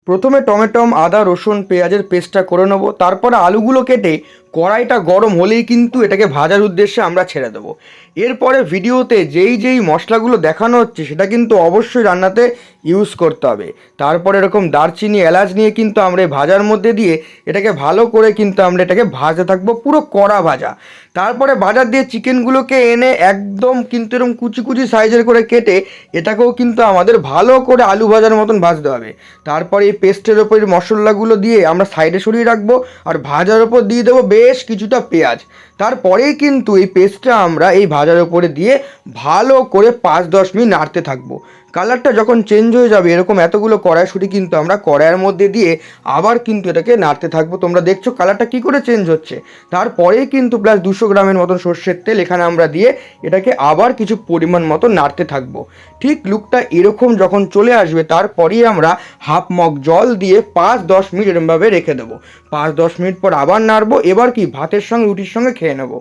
প্রথমে টমেটম আদা রসুন পেঁয়াজের পেস্টটা করে নেবো, তারপরে আলুগুলো কেটে কড়াইটা গরম হলেই কিন্তু এটাকে ভাজার উদ্দেশ্যে আমরা ছেড়ে দেবো। এরপরে ভিডিওতে যেই মশলাগুলো দেখানো হচ্ছে সেটা কিন্তু অবশ্যই রান্নাতে ইউজ করতে হবে। তারপরে এরকম দারচিনি এলাচ নিয়ে কিন্তু আমরা এই ভাজার মধ্যে দিয়ে এটাকে ভালো করে কিন্তু আমরা এটাকে ভাজতে থাকবো, পুরো কড়া ভাজা। তারপরে বাজার দিয়ে চিকেনগুলোকে এনে একদম কিন্তু এরকম কুচি কুচি সাইজের করে কেটে এটাকেও কিন্তু আমাদের ভালো করে আলু ভাজার মতন ভাজতে হবে। তারপরে এই পেস্টের ওপর এই মশলাগুলো দিয়ে আমরা সাইডে সরিয়ে রাখবো, আর ভাজার ওপর দিয়ে দেবো বেশ কিছুটা পেঁয়াজ। তারপরেই কিন্তু এই পেস্টটা আমরা এই ভাজার ওপরে দিয়ে ভালো করে 5-10 মিনিট নাড়তে থাকবো। কালারটা যখন চেঞ্জ হয়ে যাবে এরকম এতগুলো কড়াইশুঁটি কিন্তু আমরা কড়াইয়ের মধ্যে দিয়ে আবার কিন্তু এটাকে নাড়তে থাকবো। তোমরা দেখছো কালারটা কী করে চেঞ্জ হচ্ছে। তারপরেই কিন্তু প্লাস 200 গ্রামের মতন সর্ষের তেল এখানে আমরা দিয়ে এটাকে আবার কিছু পরিমাণ মতো নাড়তে থাকবো। ঠিক লুকটা এরকম যখন চলে আসবে তারপরেই আমরা হাফ মগ জল দিয়ে 5-10 মিনিট এরমভাবে রেখে দেবো। 5-10 মিনিট পর আবার নাড়বো। এবার কি ভাতের সঙ্গে রুটির সঙ্গে খেয়ে নেবো।